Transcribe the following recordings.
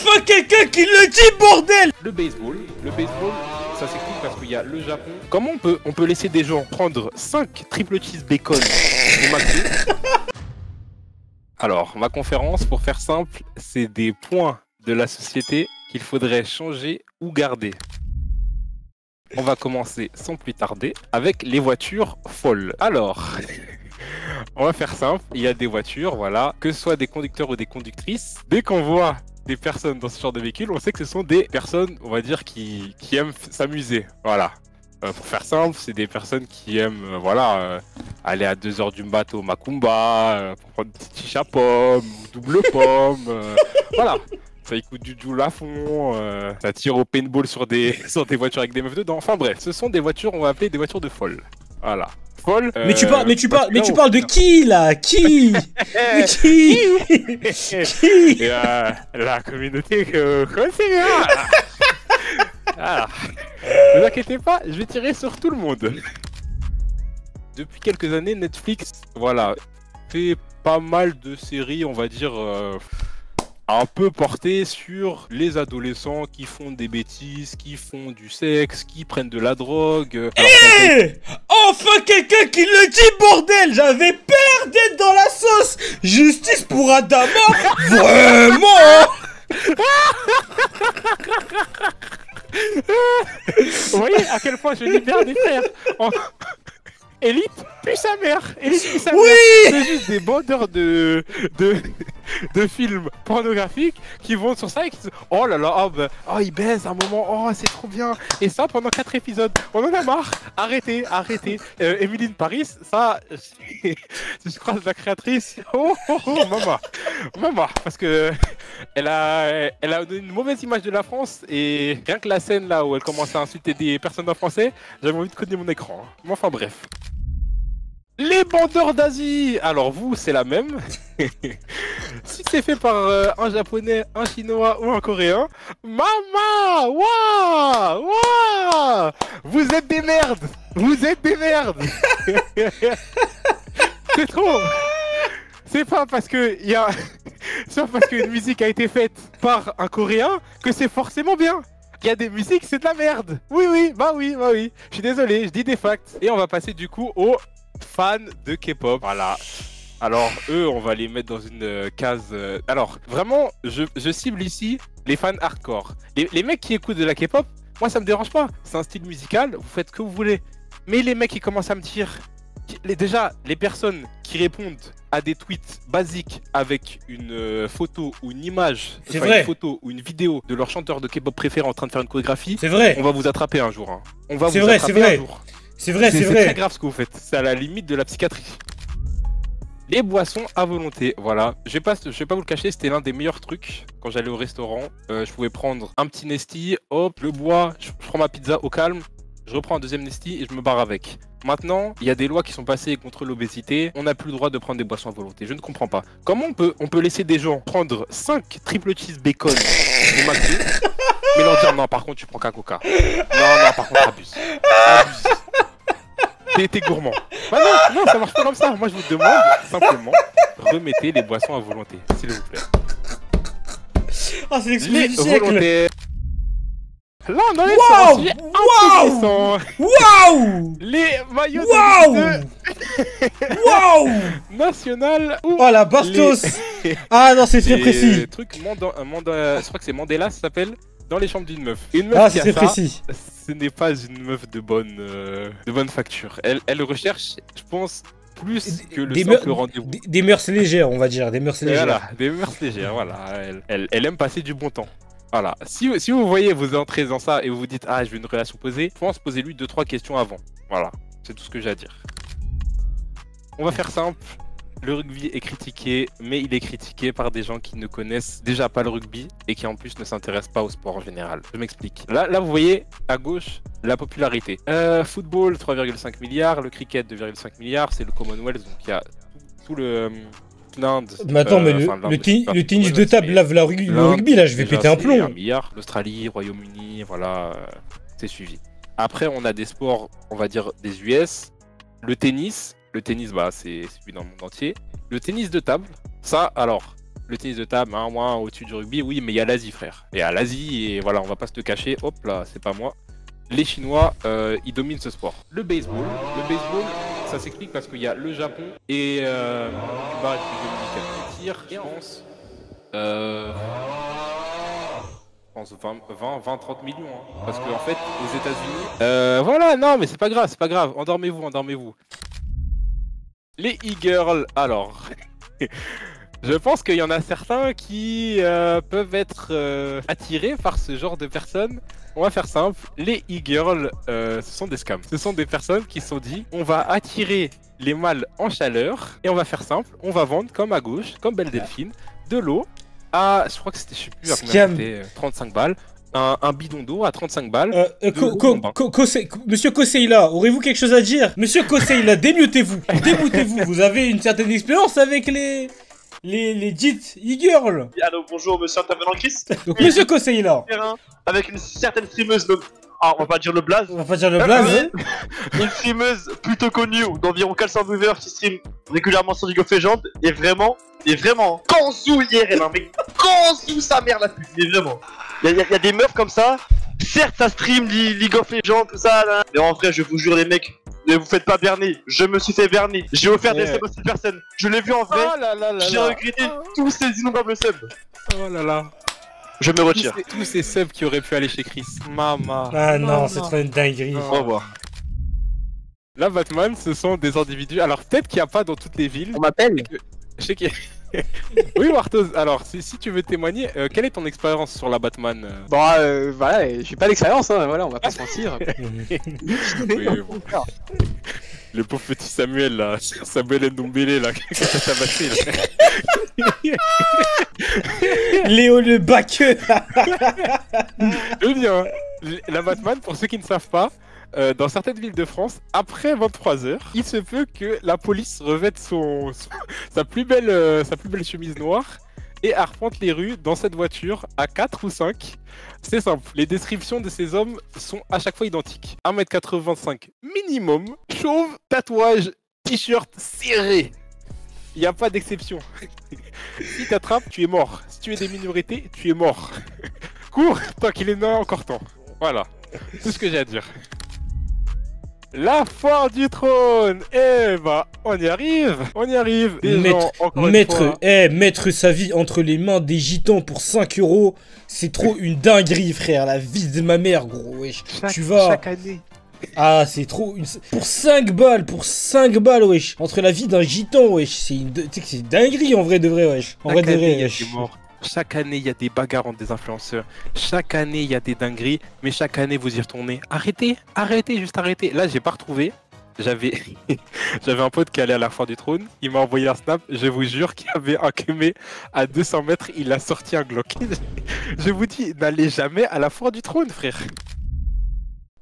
Enfin quelqu'un qui le dit, bordel! Le baseball, ça s'explique parce qu'il y a le Japon. Comment on peut laisser des gens prendre 5 triple cheese bacon au McDo? Alors, ma conférence, pour faire simple, c'est des points de la société qu'il faudrait changer ou garder. On va commencer sans plus tarder avec les voitures folles. Alors, on va faire simple, il y a des voitures, voilà, que ce soit des conducteurs ou des conductrices. Dès qu'on voit des personnes dans ce genre de véhicule, on sait que ce sont des personnes, on va dire, qui aiment s'amuser. Voilà. Pour faire simple, c'est des personnes qui aiment, aller à 2 h du mat au Macumba, pour prendre une petite chicha pomme, double pomme, voilà. Ça écoute du Joule à fond, ça tire au paintball sur des voitures avec des meufs dedans. Enfin bref, ce sont des voitures, on va appeler des voitures de folle. Voilà. Folle. Mais tu parles de qui là? Qui? Qui? Qui? La communauté que connaissez bien. Alors, ne vous inquiétez pas, je vais tirer sur tout le monde. Depuis quelques années, Netflix, voilà, fait pas mal de séries, on va dire, un peu portées sur les adolescents qui font des bêtises, qui font du sexe, qui prennent de la drogue. Enfin quelqu'un qui le dit, bordel! J'avais peur d'être dans la sauce! Justice pour Adama! Vraiment! Vous voyez à quel point je libère des frères. Elite puis sa mère. Elite puis sa mère. C'est juste des bandeurs de films pornographiques qui vont sur ça et qui disent oh là là, oh il baise un moment, oh c'est trop bien. Et ça pendant 4 épisodes. On en a marre. Arrêtez. Emily Paris, ça, je crois la créatrice. Oh, maman, parce que elle a donné une mauvaise image de la France et rien que la scène là où elle commence à insulter des personnes en français, j'avais envie de cogner mon écran. Mais enfin bref. Les bandeurs d'Asie. Alors vous, c'est la même. Si c'est fait par un japonais, un chinois ou un coréen, maman, waouh, vous êtes des merdes. C'est trop. C'est pas parce que une musique a été faite par un coréen que c'est forcément bien. Il y a des musiques, c'est de la merde. Oui. Je suis désolé, je dis des facts. Et on va passer du coup aux fans de K-pop. Voilà. Alors eux, on va les mettre dans une case. Alors vraiment, je cible ici les fans hardcore. Les mecs qui écoutent de la K-pop, moi ça me dérange pas. C'est un style musical, vous faites ce que vous voulez. Mais les mecs qui commencent à me dire, déjà les personnes qui répondent à des tweets basiques avec une photo ou une image, une photo ou une vidéo de leur chanteur de K-pop préféré en train de faire une chorégraphie, c'est vrai. On va vous attraper un jour. Hein. On va c'est vous vrai, attraper un jour. C'est vrai. C'est très grave ce que vous faites. C'est à la limite de la psychiatrie. Les boissons à volonté, voilà. Je vais pas vous le cacher, c'était l'un des meilleurs trucs quand j'allais au restaurant. Je pouvais prendre un petit Nesti, hop, je le bois, je prends ma pizza au calme, je reprends un deuxième Nesti et je me barre avec. Maintenant, il y a des lois qui sont passées contre l'obésité. On n'a plus le droit de prendre des boissons à volonté. Je ne comprends pas. Comment on peut laisser des gens prendre 5 triple cheese bacon au McDo, mais leur dire non, par contre, tu prends qu'un coca. Non, par contre, abuse. T'es gourmand. Bah non, ça marche pas comme ça. Moi, je vous demande simplement, remettez les boissons à volonté, s'il vous plaît. Ah, c'est l'explosion du siècle. Là, on en est sur un sujet intéressant. Waouh! Les maillots de national ou oh la bastos. Ah non, c'est très précis. Truc je crois que c'est Mandela, ça s'appelle. Dans les chambres d'une meuf. Une meuf c'est très précis. Ce n'est pas une meuf de bonne facture. Elle recherche, je pense, plus que le simple rendez-vous. Des mœurs légères, on va dire, des mœurs légères. Voilà, des mœurs légères, voilà. Elle aime passer du bon temps. Voilà. Si vous voyez, vous entrez dans ça et vous vous dites ah, je veux une relation posée, je pense posez-lui 2-3 questions avant. Voilà, c'est tout ce que j'ai à dire. On va faire simple. Le rugby est critiqué, mais il est critiqué par des gens qui ne connaissent déjà pas le rugby et qui en plus ne s'intéressent pas au sport en général. Je m'explique. Là, vous voyez à gauche la popularité. Football 3,5 milliards, le cricket 2,5 milliards, c'est le Commonwealth, donc il y a tout le l'Inde. Mais attends, mais le tennis de table, là, le rugby, là, je vais péter un plomb. 1 milliard, l'Australie, Royaume-Uni, voilà, c'est suivi. Après, on a des sports, on va dire des US, le tennis, bah, c'est suivi dans le monde entier. Le tennis de table, ça, alors, Le tennis de table, un moins au-dessus du rugby, oui, mais il y a l'Asie, frère. Il y a l'Asie, et voilà, on va pas se le cacher. Hop là, c'est pas moi. Les Chinois, ils dominent ce sport. Le baseball, ça s'explique parce qu'il y a le Japon et Cuba, République dominicaine qui tirent. Et France, je pense 20-30 millions. Hein. Parce qu'en fait, aux États-Unis, voilà, non, mais c'est pas grave. Endormez-vous. Les e-girls, alors. Je pense qu'il y en a certains qui peuvent être attirés par ce genre de personnes. On va faire simple, les e-girls, ce sont des scams. Ce sont des personnes qui se sont dit, on va attirer les mâles en chaleur, et on va faire simple, on va vendre comme à gauche, comme Belle Delphine, de l'eau à, je crois que c'était, je sais plus à combien c'était, 35 balles. Un bidon d'eau à 35 balles. Monsieur Koseila, aurez-vous quelque chose à dire? Monsieur Koseila, démutez-vous. Vous avez une certaine expérience avec les dites e-girls. Allô, bonjour, monsieur intervenant Chris. Donc, monsieur Koseila. Avec une certaine streameuse, on va pas dire le blaze. Hein. Une streameuse plutôt connue d'environ 400 viewers qui stream régulièrement sur League of Legends. Et vraiment, Kanzou IRL, hein, mais Kanzou sa mère la pute, mais vraiment. Il y a des meufs comme ça. Certes, ça stream League of Legends, tout ça, là. Mais en vrai, je vous jure, les mecs, ne vous faites pas berner. Je me suis fait berner. J'ai offert des subs à cette personne. Je l'ai vu en vrai. J'ai regretté tous ces innombrables subs. Oh là là. Je me retire. Tous ces subs qui auraient pu aller chez Chris. Mama. Ah non, c'est trop une dinguerie. Au revoir. Là, Batman, ce sont des individus. Alors, peut-être qu'il n'y a pas dans toutes les villes. On m'appelle. Je sais qu'il y a... Oui, Martos, alors, si tu veux témoigner, quelle est ton expérience sur la Batman Bon, voilà, j'ai pas d'expérience, hein, voilà, on va pas se mentir. Oui, bon. Le pauvre petit Samuel, là, Samuel Ndombele, là, qui s'est tabassé, là. Léo le baqueux. Je dis, hein, la Batman, pour ceux qui ne savent pas, dans certaines villes de France, après 23h, il se peut que la police revête sa plus belle chemise noire et arpente les rues dans cette voiture à 4 ou 5. C'est simple, les descriptions de ces hommes sont à chaque fois identiques. 1m85 minimum, chauve, tatouage, t-shirt serré. Il n'y a pas d'exception. Si t'attrapes, tu es mort. Si tu es des minorités, tu es mort. Cours, tant qu'il est encore temps. Voilà, tout ce que j'ai à dire. La foire du trône. Eh bah, on y arrive. Mettre sa vie entre les mains des gitans pour 5 €, c'est trop une dinguerie, frère. La vie de ma mère, gros, wesh. Tu vas... Chaque année. Ah, c'est trop... Pour 5 balles, wesh. Entre la vie d'un gitan, wesh. C'est une dinguerie, en vrai de vrai, wesh. En vrai de vrai, wesh. Chaque année, il y a des bagarres entre des influenceurs. Chaque année, il y a des dingueries. Mais chaque année, vous y retournez. Arrêtez, juste arrêtez. Là, j'ai pas retrouvé. J'avais un pote qui allait à la foire du trône. Il m'a envoyé un snap. Je vous jure qu'il y avait un Kemé à 200 mètres. Il a sorti un Glock. Je vous dis, n'allez jamais à la foire du trône, frère.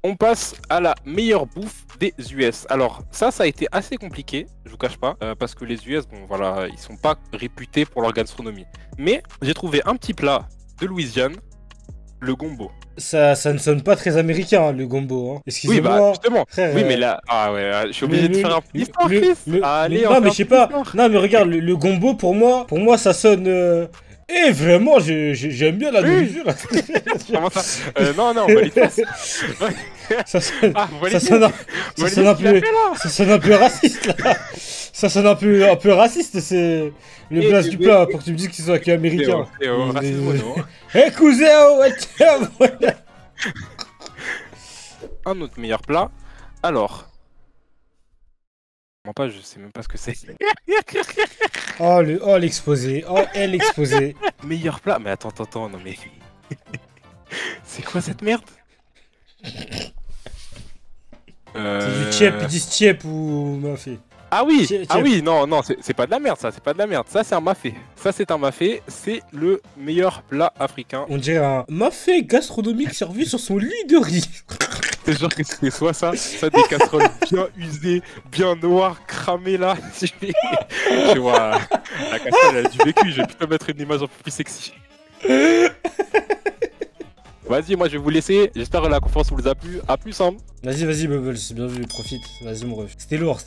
On passe à la meilleure bouffe des US. Alors ça a été assez compliqué, je vous cache pas, parce que les US, bon voilà, ils sont pas réputés pour leur gastronomie. Mais j'ai trouvé un petit plat de Louisiane, le gombo. Ça ne sonne pas très américain, hein, le gombo. Hein. Excusez-moi. Oui, bah justement. Frère, oui, mais là, ah ouais, je suis obligé de faire un petit histoire, Chris. Allez, non, mais je sais pas. Non, mais regarde, le gombo pour moi, ça sonne. Eh vraiment, j'aime bien la nourriture. Comment ça non, on valide pas. Ça sonne un peu raciste là. Ça sonne un peu raciste, c'est le blast du plat pour que tu me dises qu'ils sont américains. Eh cousin, un autre meilleur plat. Alors. Pas, je sais même pas ce que c'est. Oh l'exposé. Meilleur plat. Mais attends, non mais. C'est quoi cette merde? C'est du tchèp ou mafé. Ah oui, non, c'est pas de la merde ça, ça c'est un mafé. C'est le meilleur plat africain. On dirait un mafé gastronomique servi sur son lit de riz. C'est genre que c'est soit ça des casseroles bien usées, bien noires, cramées là. Je vois la casserole elle a du vécu, je vais plutôt mettre une image un peu plus sexy. Vas-y, moi je vais vous laisser, j'espère que la conférence vous a plu, à plus hein. Vas-y Bubbles, bien vu, profite, vas-y mon ref. C'était lourd.